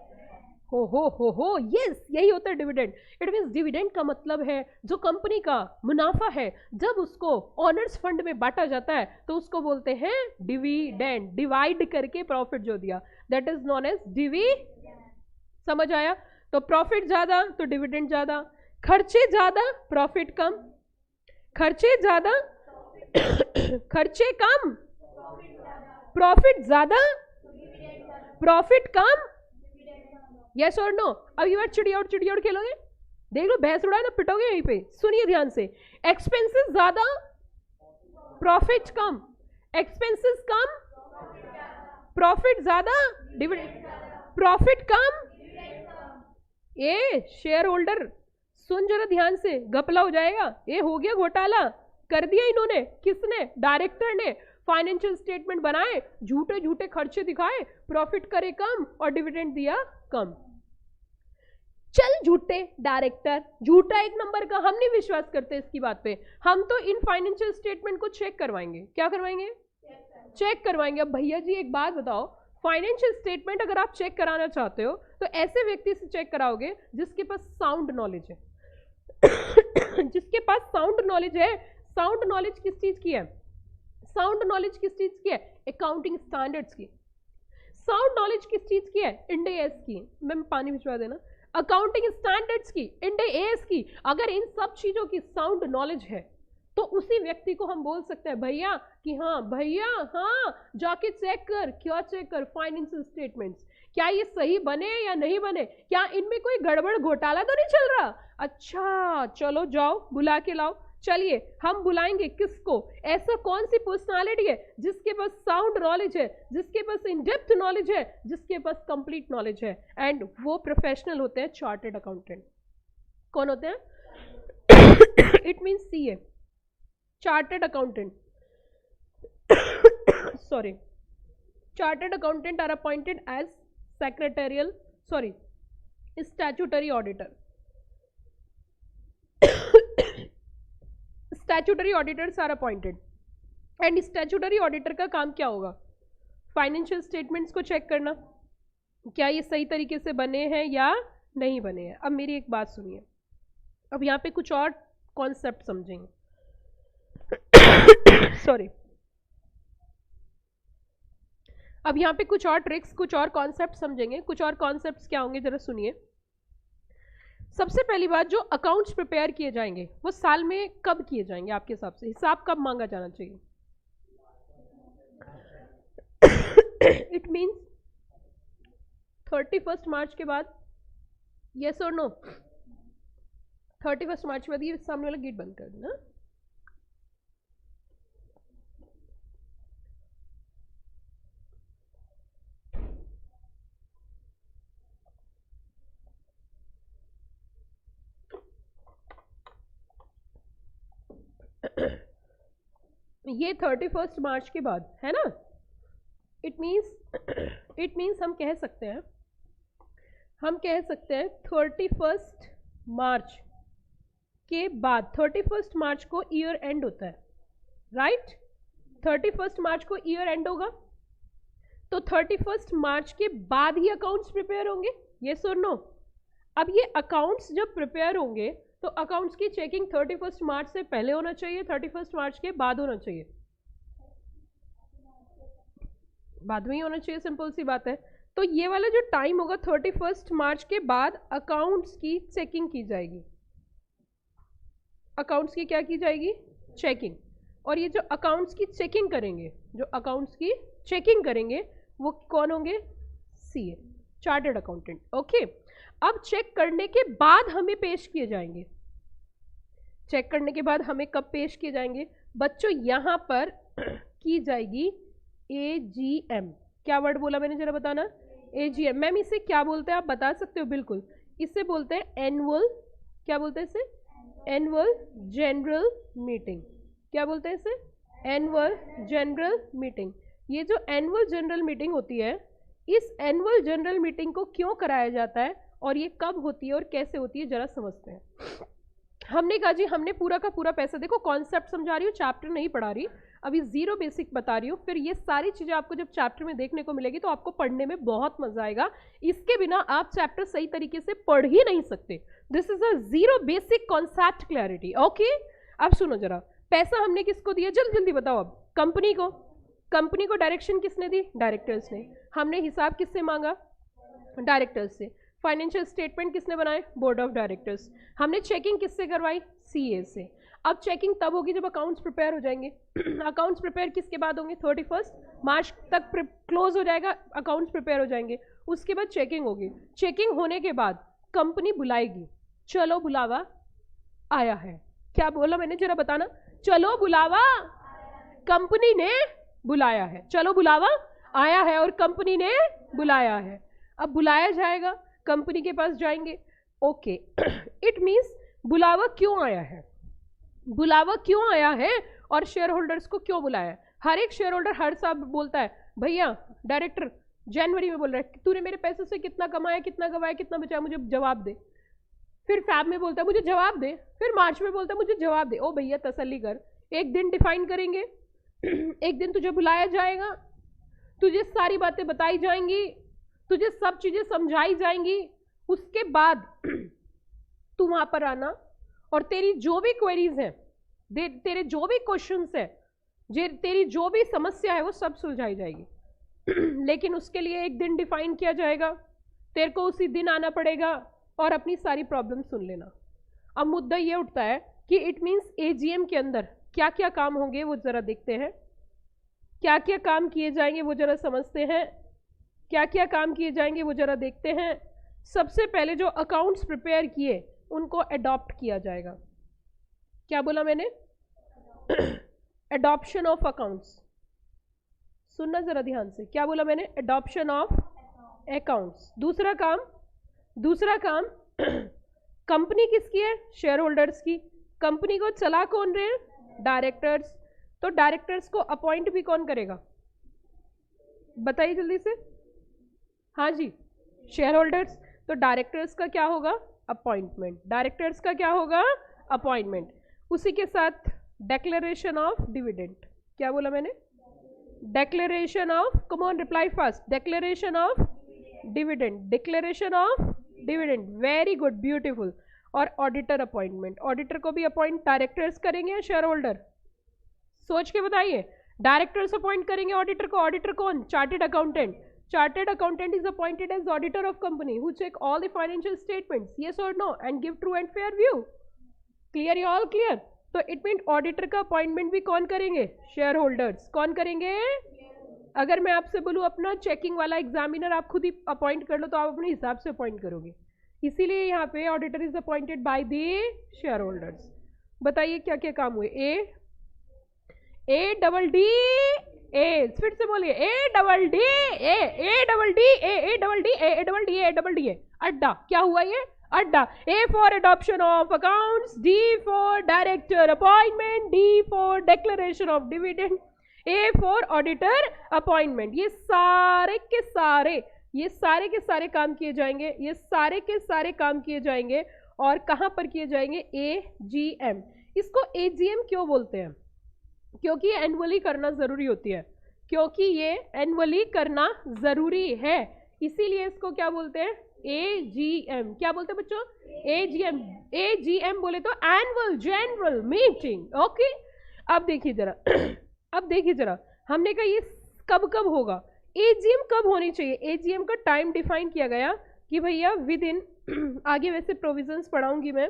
हो यस, यही होता है डिविडेंड। इट मीन्स डिविडेंड का मतलब है जो कंपनी का मुनाफा है जब उसको ऑनर्स फंड में बांटा जाता है तो उसको बोलते हैं डिविडेंड। डिवाइड करके प्रॉफिट जो दिया, that is known as dividend. समझ आया? तो प्रॉफिट ज्यादा तो डिविडेंड ज्यादा, खर्चे ज्यादा प्रॉफिट कम, खर्चे ज्यादा खर्चे कम प्रॉफिट ज्यादा, प्रॉफिट कम। यस और नो? अब ये बार चिड़िया खेलोगे, देख लो भैंस उड़ा ना पिटोगे यहीं पे। सुनिए ध्यान से, एक्सपेंसेस ज्यादा प्रॉफिट कम, एक्सपेंसेस कम प्रॉफिट ज्यादा, डिविडेंड प्रॉफिट कम। ए शेयर होल्डर सुन जरा ध्यान से, गपला हो जाएगा। ये हो गया घोटाला, कर दिया इन्होंने। किसने? डायरेक्टर ने। फाइनेंशियल स्टेटमेंट बनाए, झूठे झूठे खर्चे दिखाए, प्रॉफिट करे कम और डिविडेंड दिया कम। चल झूठे डायरेक्टर, झूठा एक नंबर का, हम नहीं विश्वास करते इसकी बात पे। हम तो इन फाइनेंशियल स्टेटमेंट को चेक करवाएंगे। क्या करवाएंगे? चेक करवाएंगे। अब भैया जी एक बात बताओ, फाइनेंशियल स्टेटमेंट अगर आप चेक कराना चाहते हो तो ऐसे व्यक्ति से चेक कराओगे जिसके पास साउंड नॉलेज है जिसके पास साउंड नॉलेज है। साउंड नॉलेज किस चीज की है? साउंड नॉलेज किस चीज की है? अकाउंटिंग स्टैंडर्ड्स की। साउंड नॉलेज किस चीज की है? इंड एस की। मैम पानी भिजवा देना। अकाउंटिंग स्टैंडर्ड्स की, इंड एस की। अगर इन सब चीजों की साउंड नॉलेज है तो उसी व्यक्ति को हम बोल सकते हैं भैया कि हाँ भैया, हाँ जाके चेक कर। क्या चेक कर? फाइनेंशियल स्टेटमेंट्स, क्या ये सही बने या नहीं बने, क्या इनमें कोई गड़बड़ घोटाला तो नहीं चल रहा। अच्छा चलो जाओ बुला के लाओ। चलिए हम बुलाएंगे किसको? ऐसा कौन सी पर्सनालिटी है जिसके पास साउंड नॉलेज है, जिसके पास इन डेप्थ नॉलेज है, जिसके पास कंप्लीट नॉलेज है, एंड वो प्रोफेशनल होते हैं चार्टर्ड अकाउंटेंट। कौन होते हैं? It means CA, chartered accountant. sorry, chartered accountant are appointed as statutory auditor. Statutory auditors are appointed, and statutory auditor का काम क्या होगा? फाइनेंशियल स्टेटमेंट्स को चेक करना, क्या ये सही तरीके से बने हैं या नहीं बने हैं। अब मेरी एक बात सुनिए, अब यहाँ पे कुछ और कॉन्सेप्ट समझेंगे। सॉरी, अब यहाँ पे कुछ और ट्रिक्स, कुछ और कॉन्सेप्ट समझेंगे। कुछ और कॉन्सेप्ट्स क्या होंगे जरा सुनिए। सबसे पहली बात, जो अकाउंट्स प्रिपेयर किए जाएंगे वो साल में कब किए जाएंगे आपके हिसाब से? हिसाब कब मांगा जाना चाहिए? इट मीन्स 31 मार्च के बाद। यस और नो? 31 मार्च के बाद। ये सामने वाला गेट बंद कर देना। ये 31 मार्च के बाद है ना। इट मीन्स हम कह सकते हैं 31 मार्च के बाद। 31 मार्च को ईयर एंड होता है, राइट? 31 मार्च को ईयर एंड होगा, तो 31 मार्च के बाद ही अकाउंट्स प्रिपेयर होंगे। यस और नो? अब ये अकाउंट्स जब प्रिपेयर होंगे तो अकाउंट्स की चेकिंग 31 मार्च से पहले होना चाहिए, 31 मार्च के बाद होना चाहिए? बाद में ही होना चाहिए, सिंपल सी बात है। तो ये वाला जो टाइम होगा 31 मार्च के बाद अकाउंट्स की चेकिंग की जाएगी। अकाउंट्स की क्या की जाएगी? चेकिंग। और ये जो अकाउंट्स की चेकिंग करेंगे, वो कौन होंगे? CA, chartered accountant. ओके, अब चेक करने के बाद हमें पेश किए जाएंगे। चेक करने के बाद हमें कब पेश किए जाएंगे बच्चों? यहां पर की जाएगी AGM। क्या वर्ड बोला मैंने, जरा बताना। AGM। मैम इसे क्या बोलते हैं आप बता सकते हो? बिल्कुल, इसे बोलते हैं एनुअल, क्या बोलते हैं इसे? Annual general meeting. क्या बोलते हैं इसे? Annual general meeting. ये जो एनुअल जनरल मीटिंग होती है, इस एनुअल जनरल मीटिंग को क्यों कराया जाता है और ये कब होती है और कैसे होती है, जरा समझते हैं। हमने कहा जी हमने पूरा का पूरा पैसा, देखो कॉन्सेप्ट समझा रही हूँ, चैप्टर नहीं पढ़ा रही, अभी जीरो बेसिक बता रही हूँ। फिर ये सारी चीजें आपको जब चैप्टर में देखने को मिलेगी तो आपको पढ़ने में बहुत मजा आएगा। इसके बिना आप चैप्टर सही तरीके से पढ़ ही नहीं सकते। This is a zero basic concept clarity. Okay, अब सुनो जरा, पैसा हमने किसको दिया? जल्दी जल्दी बताओ। अब कंपनी को, कंपनी को डायरेक्शन किसने दी? डायरेक्टर्स ने। हमने हिसाब किससे मांगा? डायरेक्टर्स से। फाइनेंशियल स्टेटमेंट किसने बनाए? Board of directors. हमने चेकिंग किससे करवाई? सीए से। अब चेकिंग तब होगी जब अकाउंट्स प्रिपेयर हो जाएंगे। अकाउंट्स प्रिपेयर किसके बाद होंगे? 31 मार्च तक क्लोज हो जाएगा, अकाउंट्स प्रिपेयर हो जाएंगे। उसके बाद चेकिंग होगी। चेकिंग होने के बाद कंपनी बुलाएगी, चलो बुलावा आया है। क्या बोला मैंने, जरा बताना? चलो बुलावा, कंपनी ने बुलाया है। चलो बुलावा आया है और कंपनी ने बुलाया है। अब बुलाया जाएगा, कंपनी के पास जाएंगे। ओके, इट मीन्स बुलावा क्यों आया है? बुलावा क्यों आया है और शेयर होल्डर्स को क्यों बुलाया है? हर एक शेयर होल्डर हर साल बोलता है, भैया डायरेक्टर जनवरी में बोल रहा है तूने मेरे पैसे से कितना कमाया, कितना गवाया, कितना बचाया, मुझे जवाब दे। फिर फैब में बोलता है मुझे जवाब दे। फिर मार्च में बोलता है मुझे जवाब दे। ओ भैया तसल्ली कर, एक दिन डिफाइन करेंगे, एक दिन तुझे बुलाया जाएगा, तुझे सारी बातें बताई जाएंगी, तुझे सब चीजें समझाई जाएंगी। उसके बाद तू वहां पर आना और तेरी जो भी क्वेरीज हैं, तेरे जो भी क्वेश्चंस है, तेरी जो भी समस्या है वो सब सुलझाई जाएगी। लेकिन उसके लिए एक दिन डिफाइन किया जाएगा, तेरे को उसी दिन आना पड़ेगा और अपनी सारी प्रॉब्लम सुन लेना। अब मुद्दा ये उठता है कि इट मीन्स एजीएम के अंदर क्या क्या काम होंगे वो जरा देखते हैं। क्या क्या काम किए जाएंगे वो जरा समझते हैं। क्या क्या काम किए जाएंगे वो जरा देखते हैं। सबसे पहले जो अकाउंट्स प्रिपेयर किए उनको अडॉप्ट किया जाएगा। क्या बोला मैंने? Adoption of accounts. सुनना जरा ध्यान से, क्या बोला मैंने? Adoption of accounts. दूसरा काम कंपनी किसकी है? शेयर होल्डर्स की। कंपनी को चला कौन रहे हैं? डायरेक्टर्स। तो डायरेक्टर्स को अपॉइंट भी कौन करेगा? बताइए जल्दी से। हाँ जी, शेयर होल्डर्स। तो डायरेक्टर्स का क्या होगा? अपॉइंटमेंट। डायरेक्टर्स का क्या होगा? अपॉइंटमेंट। उसी के साथ डेक्लेरेशन ऑफ डिविडेंड। क्या बोला मैंने? Declaration of, come on reply fast, declaration of dividend. Declaration of dividend, very good, beautiful. और ऑडिटर अपॉइंटमेंट। ऑडिटर को भी अपॉइंट डायरेक्टर्स करेंगे या शेयर होल्डर? सोच के बताइए। डायरेक्टर्स अपॉइंट करेंगे ऑडिटर को। ऑडिटर कौन? Chartered accountant. Chartered accountant is appointed as auditor of company who check all the financial statements, yes or no, and give true and fair view. Clear? You all clear? तो it means auditor का appointment भी कौन करेंगे? Share holders. कौन करेंगे? अगर मैं आपसे बोलूँ अपना चेकिंग वाला एग्जामिनर आप खुद ही अपॉइंट कर लो तो आप अपने हिसाब से अपॉइंट करोगे। इसीलिए यहाँ पे auditor is appointed by the share holders. बताइए क्या क्या काम हुए? ए डबल डी ए, फिर से बोलिए, A double D A double D A double D A double D A double D A. अड्डा क्या हुआ? ये अड्डा। A for adoption of accounts, D for director appointment, D for declaration of dividend, A for auditor appointment. ये सारे के सारे काम किए जाएंगे। ये सारे के सारे काम किए जाएंगे और कहां पर किए जाएंगे? एजीएम। इसको एजीएम क्यों बोलते हैं? क्योंकि ये एनुअली करना जरूरी होती है, क्योंकि ये एनुअली करना जरूरी है, इसीलिए इसको क्या बोलते हैं? एजीएम। क्या बोलते हैं बच्चों? एजीएम। एजीएम बोले तो एनुअल जनरल मीटिंग। ओके, अब देखिए जरा हमने कहा ये कब कब होगा? एजीएम कब होनी चाहिए? एजीएम का टाइम डिफाइन किया गया कि भैया विद इन आगे वैसे प्रोविजंस पढ़ाऊंगी मैं,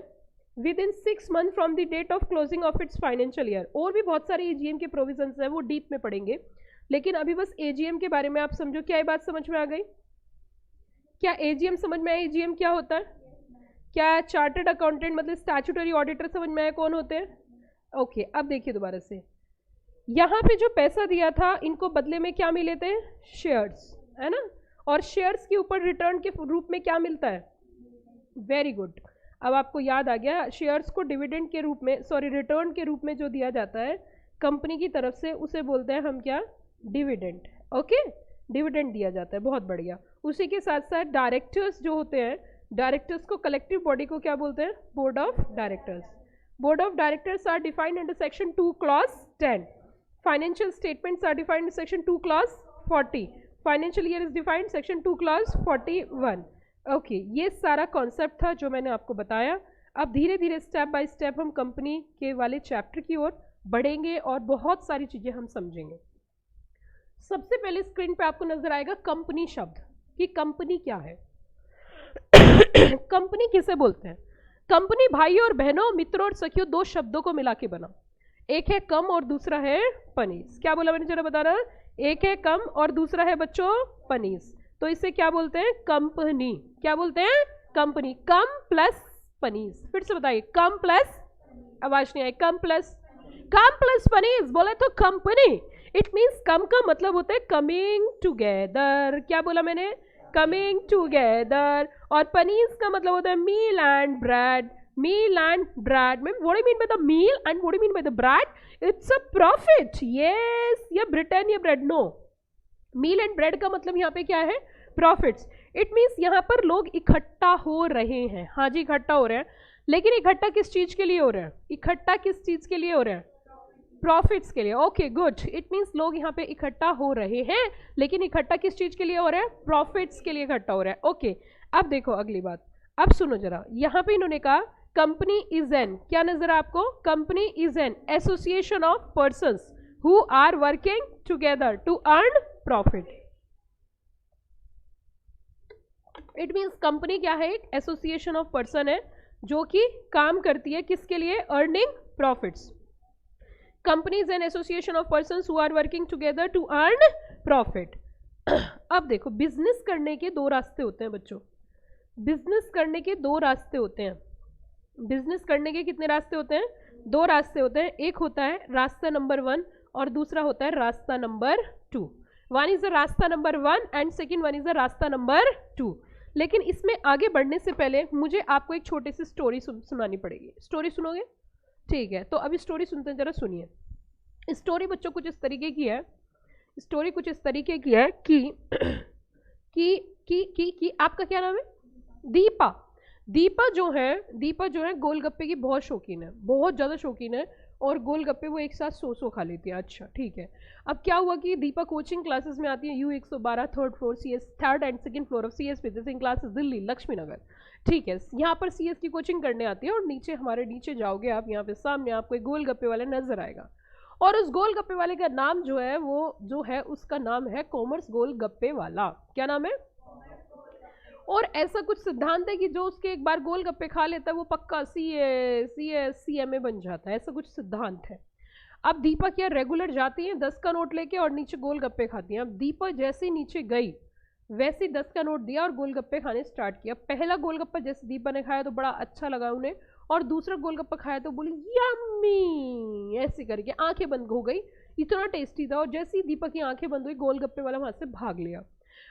within 6 months from the date of closing of its financial year. और भी बहुत सारे एजीएम के प्रोविजंस हैं, वो डीप में पढ़ेंगे, लेकिन अभी बस एजीएम के बारे में आप समझो। क्या ये बात समझ में आ गई? क्या एजीएम समझ में आया? एजीएम क्या होता है? क्या चार्टर्ड अकाउंटेंट मतलब स्टैट्यूटरी ऑडिटर समझ में आया कौन होते हैं? ओके, अब देखिए दोबारा से, यहाँ पे जो पैसा दिया था इनको बदले में क्या मिले थे? शेयर्स, है ना। और शेयर्स के ऊपर रिटर्न के रूप में क्या मिलता है? वेरी गुड, अब आपको याद आ गया, शेयर्स को डिविडेंड के रूप में, सॉरी रिटर्न के रूप में जो दिया जाता है कंपनी की तरफ से, उसे बोलते हैं हम क्या? डिविडेंड। ओके, डिविडेंड दिया जाता है, बहुत बढ़िया। उसी के साथ साथ डायरेक्टर्स जो होते हैं, डायरेक्टर्स को कलेक्टिव बॉडी को क्या बोलते हैं? Board of directors. Board of directors are defined under section 2 clause 10। Financial statements are defined section 2 clause 40। Financial year is defined section 2 clause 41। Okay, ये सारा कॉन्सेप्ट था जो मैंने आपको बताया। अब धीरे धीरे स्टेप बाय स्टेप हम कंपनी के वाले चैप्टर की ओर बढ़ेंगे और बहुत सारी चीजें हम समझेंगे। सबसे पहले स्क्रीन पे आपको नजर आएगा कंपनी शब्द, कि कंपनी क्या है। कंपनी किसे बोलते हैं? कंपनी भाई और बहनों, मित्रों और सखियों, दो शब्दों को मिला के बना। एक है कम और दूसरा है पनीस। क्या बोला मैंने, जरा बताना। एक है कम और दूसरा है बच्चों पनीस, तो इसे क्या बोलते हैं? कंपनी। क्या बोलते हैं? कंपनी। कम प्लस पनीस। फिर से बताइए, कम प्लस, आवाज नहीं आई, कम प्लस पनीस बोले तो कंपनी। इट मीन्स कम का मतलब होता है कमिंग टुगेदर। क्या बोला मैंने? Coming together. और पनीस का मतलब होता है meal and bread. Meal and bread. What do you mean by the meal and what do you mean by the bread? It's a profit. Yes. या ब्रिटेन या bread, no. Meal and bread का मतलब यहाँ पे क्या है? प्रॉफिट्स। इट मीन्स यहाँ पर लोग इकट्ठा हो रहे हैं। हाँ जी, इकट्ठा हो रहे हैं, लेकिन इकट्ठा किस चीज के लिए हो रहे हैं? इकट्ठा किस चीज के लिए हो रहे हैं? प्रॉफिट्स के लिए। Okay good. इट मीन्स लोग यहाँ पे इकट्ठा हो रहे हैं, लेकिन इकट्ठा किस चीज के लिए हो रहे हैं? प्रॉफिट्स के लिए इकट्ठा हो रहा है। ओके, अब देखो अगली बात, अब सुनो जरा। यहाँ पे इन्होंने कहा कंपनी इज एन, क्या नजर है आपको? Company is an association of persons who are working together to earn profit. It means company क्या है? एक एसोसिएशन ऑफ पर्सन है जो कि काम करती है किसके लिए? Earning profits. Company is an association of persons who are working together to earn profit. अब देखो, बिजनेस करने के दो रास्ते होते हैं बच्चों। बिजनेस करने के दो रास्ते होते हैं। बिजनेस करने के कितने रास्ते होते हैं? दो रास्ते होते हैं। एक होता है रास्ता नंबर 1 और दूसरा होता है रास्ता नंबर 2। वन इज द रास्ता number 1 and second one is the रास्ता नंबर 2। लेकिन इसमें आगे बढ़ने से पहले मुझे आपको एक छोटी सी स्टोरी सुनानी पड़ेगी। स्टोरी सुनोगे? ठीक है, तो अभी स्टोरी सुनते हैं, जरा सुनिए। स्टोरी बच्चों कुछ इस तरीके की है। स्टोरी कुछ इस तरीके की है कि आपका क्या नाम है? दीपा। दीपा जो है गोलगप्पे की बहुत शौकीन है, बहुत ज़्यादा शौकीन है, और गोलगप्पे वो एक साथ 100 खा लेती है। अच्छा ठीक है, अब क्या हुआ कि दीपा कोचिंग क्लासेस में आती है U112 third floor CS, third and second floor of CS physics classes Delhi Laxmi Nagar. ठीक है, यहाँ पर CS की कोचिंग करने आती है, और नीचे हमारे नीचे जाओगे आप, यहाँ पे सामने आपको एक गोलगप्पे वाला नजर आएगा, और उस गोलगप्पे वाले का नाम जो है वो जो है उसका नाम है कॉमर्स गोलगप्पे वाला। क्या नाम है? और ऐसा कुछ सिद्धांत है कि जो उसके एक बार गोलगप्पे खा लेता है वो पक्का CMA बन जाता है, ऐसा कुछ सिद्धांत है। अब दीपा क्या रेगुलर जाती है 10 का नोट लेके और नीचे गोलगप्पे खाती हैं। अब दीपा जैसे नीचे गई वैसे 10 का नोट दिया और गोलगप्पे खाने स्टार्ट किया। पहला गोलगप्पा जैसे दीपा ने खाया तो बड़ा अच्छा लगा उन्हें, और दूसरा गोलगप्पा खाया तो बोली यम्मी, ऐसे करके आंखें बंद हो गई, इतना टेस्टी था। और जैसे ही दीपा की आंखें बंद हुई गोलगप्पे वाला वहां से भाग लिया।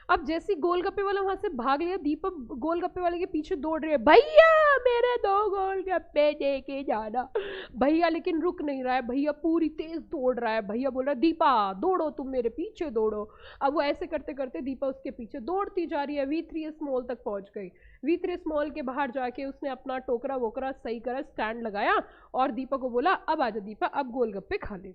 अब जैसे गोलगप्पे वाला वहां से भाग लिया, दीपक गोलगप्पे वाले के पीछे दौड़ रही है, भैया मेरे 2 गोलगप्पे दे के जाना। भैया लेकिन रुक नहीं रहा है, भैया पूरी तेज दौड़ रहा है। भैया बोल रहा है दीपा दौड़ो, तुम मेरे पीछे दौड़ो। अब वो ऐसे करते करते दीपा उसके पीछे दौड़ती जा रही है, V3S मॉल तक पहुंच गई। V3S मॉल के बाहर जाके उसने अपना टोकरा वोकरा सही करा, स्टैंड लगाया, और दीपा को बोला अब आजा दीपा, अब गोलगप्पे खा ले।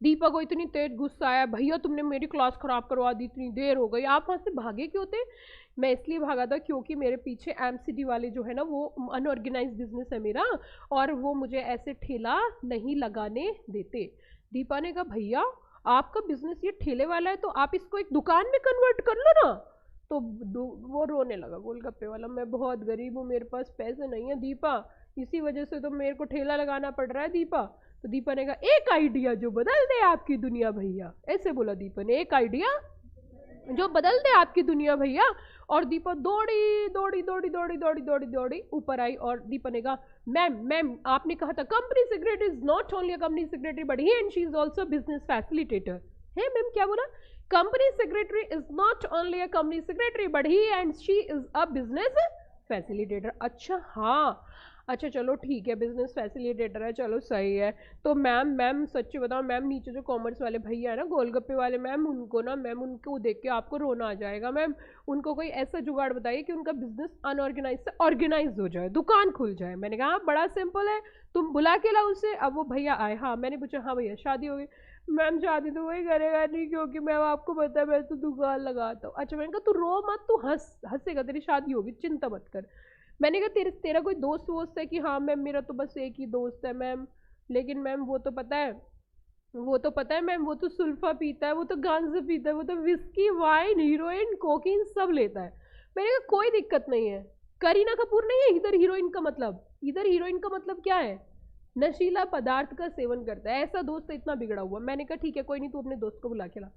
दीपा को इतनी तेज गुस्सा आया, भैया तुमने मेरी क्लास खराब करवा दी, इतनी देर हो गई, आप वहाँ से भागे क्यों थे? मैं इसलिए भागा था क्योंकि मेरे पीछे MCD वाले जो है ना वो अनऑर्गेनाइज्ड बिजनेस है मेरा, और वो मुझे ऐसे ठेला नहीं लगाने देते। दीपा ने कहा भैया आपका बिजनेस ये ठेले वाला है तो आप इसको एक दुकान में कन्वर्ट कर लो ना। तो वो रोने लगा गोलगप्पे वाला, मैं बहुत गरीब हूँ, मेरे पास पैसे नहीं है दीपा, इसी वजह से तो मेरे को ठेला लगाना पड़ रहा है दीपा। तो दीपा ने कहा एक आइडिया जो बदल दे आपकी दुनिया भैया, ऐसे बोला दीपा ने, एक आइडिया जो बदल दे आपकी दुनिया भैया। और दीपा दौड़ी दौड़ी दौड़ी दौड़ी दौड़ी दौड़ी दौड़ी ऊपर आई, और दीपा ने कहा मैम आपने कहा था company secretary is not only a company secretary but he and she is also business facilitator. है मैम क्या बोला? Company secretary is not only a company secretary but he and she is a business facilitator. अच्छा हाँ, अच्छा चलो ठीक है, बिजनेस फैसिलिटेटर है, चलो सही है। तो मैम सच्ची बताओ मैम, नीचे जो कॉमर्स वाले भैया है ना, गोलगप्पे वाले, मैम उनको ना, मैम उनको देख के आपको रोना आ जाएगा मैम। उनको कोई ऐसा जुगाड़ बताइए कि उनका बिजनेस अनऑर्गेनाइज से ऑर्गेनाइज हो जाए, दुकान खुल जाए। मैंने कहा हाँ बड़ा सिंपल है, तुम बुला के लाओ उसे। अब वो भैया आए, हाँ मैंने पूछा हाँ भैया शादी हो गई? मैम शादी तो वही करेगा नहीं, क्योंकि मैम आपको पता है मैं तो दुकान लगाता हूँ। अच्छा मैंने कहा तू रो मत, तू हंसेगा, तेरी शादी होगी, चिंता मत कर। मैंने कहा तेरा कोई दोस्त वोस्त है कि? हाँ मैम मेरा तो बस एक ही दोस्त है मैम, लेकिन मैम वो तो पता है, वो तो पता है मैम, वो तो सुल्फा पीता है, वो तो गांजा पीता है, वो तो विस्की वाइन हीरोइन कोकीन सब लेता है। मैंने कहा कोई दिक्कत नहीं है, करीना कपूर नहीं है इधर हीरोइन का मतलब, इधर हीरोइन का मतलब क्या है? नशीला पदार्थ का सेवन करता है, ऐसा दोस्त है इतना बिगड़ा हुआ। मैंने कहा ठीक है कोई नहीं, तू अपने दोस्त को बुला के ला।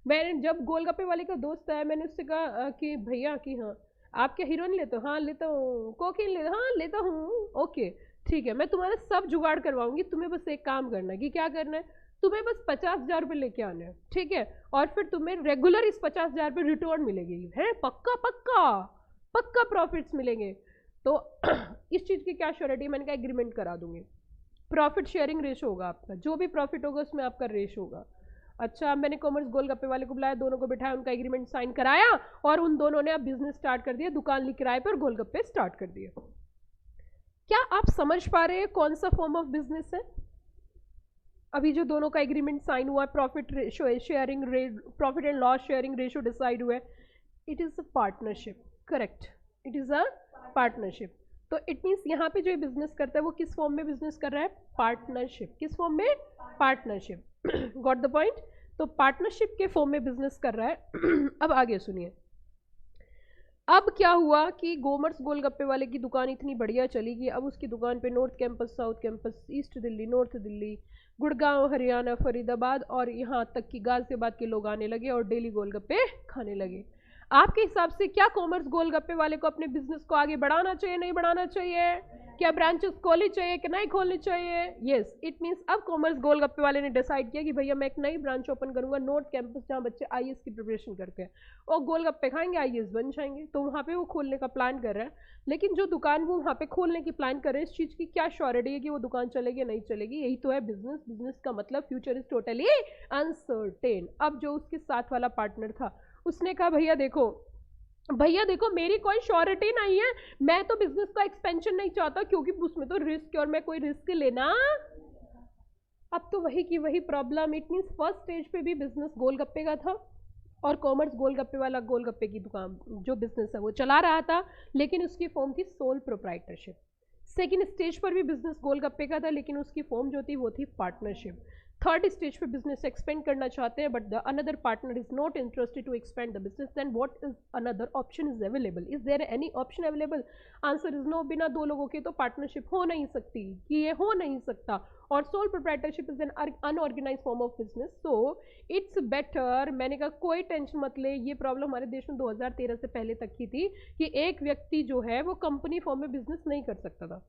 मैंने जब गोलगप्पे वाले का दोस्त आया, मैंने उससे कहा कि भैया कि हाँ आप क्या हीरोइन लेते हो? हाँ लेता हूँ। कोकीन लेते? हाँ लेता हूँ। ओके ठीक है, मैं तुम्हारा सब जुगाड़ करवाऊंगी, तुम्हें बस एक काम करना है। कि क्या करना है? तुम्हें बस 50,000 रुपये लेके आने हैं, ठीक है? और फिर तुम्हें रेगुलर इस 50,000 रुपये रिटर्न मिलेगी, है पक्का पक्का पक्का प्रॉफिट्स मिलेंगे। तो इस चीज़ की क्या श्योरिटी? मैंने कहा एग्रीमेंट करा दूंगी, प्रॉफिट शेयरिंग रेशो होगा आपका, जो भी प्रॉफिट होगा उसमें आपका रेशो होगा। अच्छा मैंने कॉमर्स गोलगप्पे वाले को बुलाया, दोनों को बिठाया, उनका एग्रीमेंट साइन कराया, और उन दोनों ने अब बिजनेस स्टार्ट कर दिया, दुकान ली किराए पर, गोलगप्पे स्टार्ट कर दिए। क्या आप समझ पा रहे हैं कौन सा फॉर्म ऑफ बिजनेस है? अभी जो दोनों का एग्रीमेंट साइन हुआ है, profit sharing, profit and loss sharing ratio decide हुआ है, it is a partnership, correct, it is a partnership. तो इट मीन्स यहाँ पे जो बिजनेस करता है वो किस फॉर्म में बिजनेस कर रहा है? पार्टनरशिप। किस फॉर्म में? पार्टनरशिप। Got the point? तो पार्टनरशिप के फॉर्म में बिजनेस कर रहा है। अब आगे सुनिए, अब क्या हुआ कि गोमर्स गोलगप्पे वाले की दुकान इतनी बढ़िया चली गई, अब उसकी दुकान पे north campus, south campus, east Delhi, north Delhi, Gurgaon, Haryana, Faridabad और यहाँ तक कि गाजियाबाद के लोग आने लगे और डेली गोलगप्पे खाने लगे। आपके हिसाब से क्या कॉमर्स गोलगप्पे वाले को अपने बिजनेस को आगे बढ़ाना चाहिए, नहीं बढ़ाना चाहिए? क्या ब्रांचेस खोलनी चाहिए कि नहीं खोलनी चाहिए? यस, इट मीन्स अब कॉमर्स गोलगप्पे वाले ने डिसाइड किया कि भैया मैं एक नई ब्रांच ओपन करूंगा नॉर्थ कैंपस, जहाँ बच्चे आईएएस की प्रिपरेशन करते हैं और गोलगप्पे खाएंगे, आईएएस बन जाएंगे। तो वहाँ पे वो खोलने का प्लान कर रहा है, लेकिन जो दुकान वो वहाँ पे खोलने की प्लान कर रहे हैं, इस चीज़ की क्या श्योरिटी है कि वो दुकान चलेगी नहीं चलेगी? यही तो है बिजनेस। बिजनेस का मतलब फ्यूचर इज टोटली अनसर्टेन। अब जो उसके साथ वाला पार्टनर था उसने कहा भैया देखो मेरी कोई श्योरिटी नहीं है, मैं तो बिजनेस का एक्सपेंशन नहीं चाहता क्योंकि उसमें तो रिस्क है और मैं कोई रिस्क लेना। अब तो वही की वही problem. It means first stage पे भी बिजनेस गोलगप्पे का था और कॉमर्स गोलगप्पे वाला गोलगप्पे की दुकान जो बिजनेस है वो चला रहा था, लेकिन उसकी फॉर्म थी सोल प्रोप्राइटरशिप। सेकेंड स्टेज पर भी बिजनेस गोलगप्पे का था, लेकिन उसकी फॉर्म जो थी वो थी पार्टनरशिप। थर्ड स्टेज पे बिजनेस एक्सपेंड करना चाहते हैं but the another partner is not interested to expand the business, then what is another option is available? Is there any option available? Answer is no. बिना दो लोगों के तो पार्टनरशिप हो नहीं सकती, कि ये हो नहीं सकता। और sole proprietorship is an unorganise form of business, so it's better. मैंने कहा कोई टेंशन मत ले, ये प्रॉब्लम हमारे देश में 2013 से पहले तक की थी कि एक व्यक्ति जो है वो कंपनी फॉर्म में बिजनेस नहीं कर सकता था।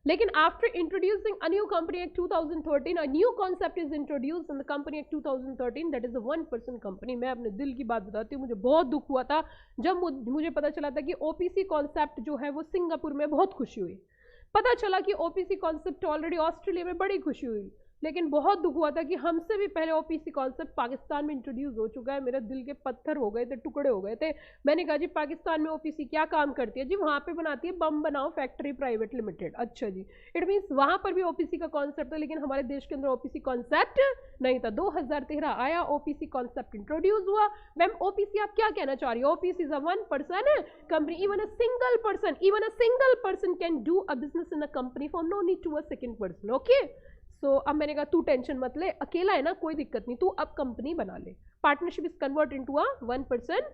लेकिन after introducing a new company act 2013, a new concept is introduced in the company act 2013, that is a 1% company. मैं अपने दिल की बात बताती हूँ, मुझे बहुत दुख हुआ था जब मुझे पता चला था कि ओपीसी कॉन्सेप्ट जो है वो सिंगापुर में बहुत खुशी हुई। पता चला कि ओपीसी कॉन्सेप्ट ऑलरेडी ऑस्ट्रेलिया में बड़ी खुशी हुई, लेकिन बहुत दुख हुआ था कि हमसे भी पहले ओपीसी कॉन्सेप्ट पाकिस्तान में इंट्रोड्यूस हो चुका है। मेरे दिल के पत्थर हो गए थे, टुकड़े हो गए थे। मैंने कहा जी पाकिस्तान में ओपीसी क्या काम करती है? जी वहाँ पे बनाती है बम बनाओ फैक्ट्री प्राइवेट लिमिटेड। अच्छा जी, इट मीन्स वहाँ पर भी ओपीसी का कॉन्सेप्ट था, लेकिन हमारे देश के अंदर ओपीसी कॉन्सेप्ट नहीं था। 2013 आया, ओपीसी कॉन्सेप्ट इंट्रोड्यूस हुआ। मैम ओपीसी आप क्या कहना चाह रही हो? OPC is a 1% company, even a single person can do a business in a company form, no need to a second person. Okay, so अब मैंने कहा तू टेंशन मत ले, अकेला है ना कोई दिक्कत नहीं, तू अब कंपनी बना ले। Partnership is convert into a 1%।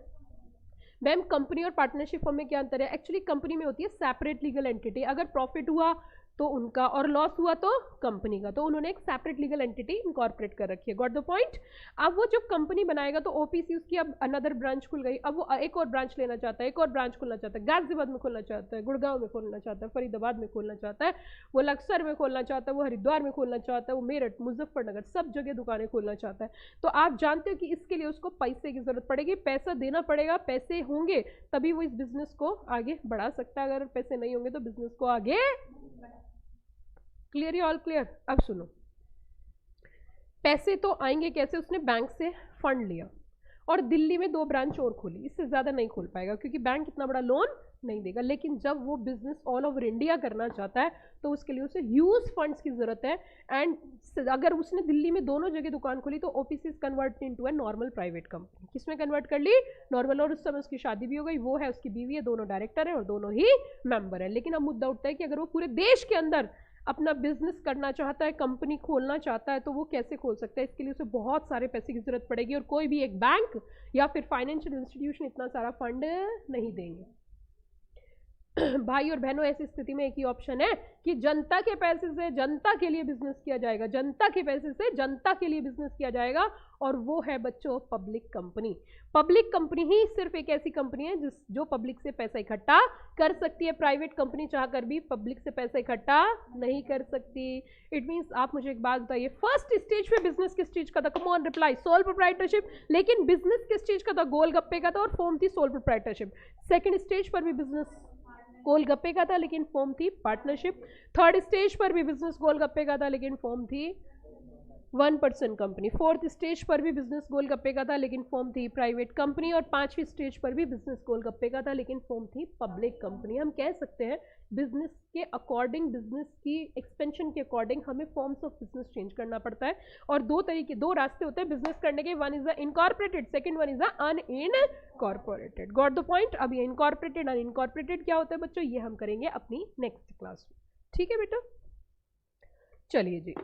Ma'am company और पार्टनरशिप फॉर्म में क्या अंतर है? एक्चुअली कंपनी में होती है सेपरेट लीगल एंटिटी, अगर प्रॉफिट हुआ तो उनका, और लॉस हुआ तो कंपनी का, तो उन्होंने एक सेपरेट लीगल एंटिटी इनकॉर्पोरेट कर रखी है। Got the point. अब वो जो कंपनी बनाएगा तो ओपीसी उसकी अब अनदर ब्रांच खुल गई, अब वो एक और ब्रांच लेना चाहता है, एक और ब्रांच खोलना चाहता है, गाजियाबाद में खोलना चाहता है, गुड़गांव में खोलना चाहता है, फरीदाबाद में खोलना चाहता है, वो लक्सर में खोलना चाहता है, वो हरिद्वार में खोलना चाहता है, वो मेरठ, मुजफ्फरनगर, सब जगह दुकानें खोलना चाहता है। तो आप जानते हो कि इसके लिए उसको पैसे की जरूरत पड़ेगी, पैसा देना पड़ेगा, पैसे होंगे तभी वो इस बिजनेस को आगे बढ़ा सकता है, अगर पैसे नहीं होंगे तो बिजनेस को आगे। Clear, all clear. अब सुनो, पैसे तो आएंगे कैसे, उसने बैंक से फंड लिया और दिल्ली में 2 ब्रांच और खोली, इससे ज्यादा नहीं खोल पाएगा क्योंकि बैंक इतना बड़ा लोन नहीं देगा। लेकिन जब वो बिजनेस ऑल ओवर इंडिया करना चाहता है तो उसके लिए उसे ह्यूज फंड्स की जरूरत है। एंड अगर उसने दिल्ली में दोनों जगह दुकान खोली तो OPC is convert into a normal private company. किसमें कन्वर्ट कर ली, नॉर्मल। और उस समय उसकी शादी भी हो गई, वो है, उसकी बीवी है, दोनों डायरेक्टर है और दोनों ही मेंबर है। लेकिन अब मुद्दा उठता है कि अगर वो पूरे देश के अंदर अपना बिजनेस करना चाहता है, कंपनी खोलना चाहता है, तो वो कैसे खोल सकता है, इसके लिए उसे बहुत सारे पैसे की जरूरत पड़ेगी और कोई भी एक बैंक या फिर फाइनेंशियल इंस्टीट्यूशन इतना सारा फंड नहीं देंगे। भाई और बहनों, ऐसी स्थिति में एक ही ऑप्शन है कि जनता के पैसे से जनता के लिए बिजनेस किया जाएगा, जनता के पैसे से जनता के लिए बिजनेस किया जाएगा, और वो है बच्चों पब्लिक कंपनी। पब्लिक कंपनी ही सिर्फ एक ऐसी कंपनी है जो पब्लिक से पैसा इकट्ठा कर सकती है। प्राइवेट कंपनी चाहकर भी पब्लिक से पैसा इकट्ठा नहीं कर सकती। इट मीन्स, आप मुझे एक बात बताइए, फर्स्ट स्टेज पे बिजनेस किस चीज का था, कम ऑन रिप्लाई, सोल प्रोप्राइटरशिप। लेकिन बिजनेस किस चीज का था, गोलगप्पे का था और फॉर्म थी सोल प्रोप्राइटरशिप। सेकंड स्टेज पर भी बिजनेस गोलगप्पे का था लेकिन फॉर्म थी पार्टनरशिप। थर्ड स्टेज पर भी बिजनेस गोलगप्पे का था लेकिन फॉर्म थी 1% कंपनी। फोर्थ स्टेज पर भी बिजनेस गोलगप्पे का था लेकिन फॉर्म थी प्राइवेट कंपनी। और 5वीं स्टेज पर भी बिजनेस गोलगप्पे का था लेकिन फॉर्म थी पब्लिक कंपनी। हम कह सकते हैं बिजनेस के अकॉर्डिंग, बिजनेस की एक्सपेंशन के अकॉर्डिंग हमें फॉर्म्स ऑफ बिजनेस चेंज करना पड़ता है। और दो रास्ते होते हैं बिजनेस करने के, one is the incorporated, second one is the unincorporated. Got the point. अब ये इनकॉर्पोरेटेड अनइनकॉर्पोरेटेड क्या होता है बच्चों, ये हम करेंगे अपनी नेक्स्ट क्लास में। ठीक है बेटा, चलिए जी।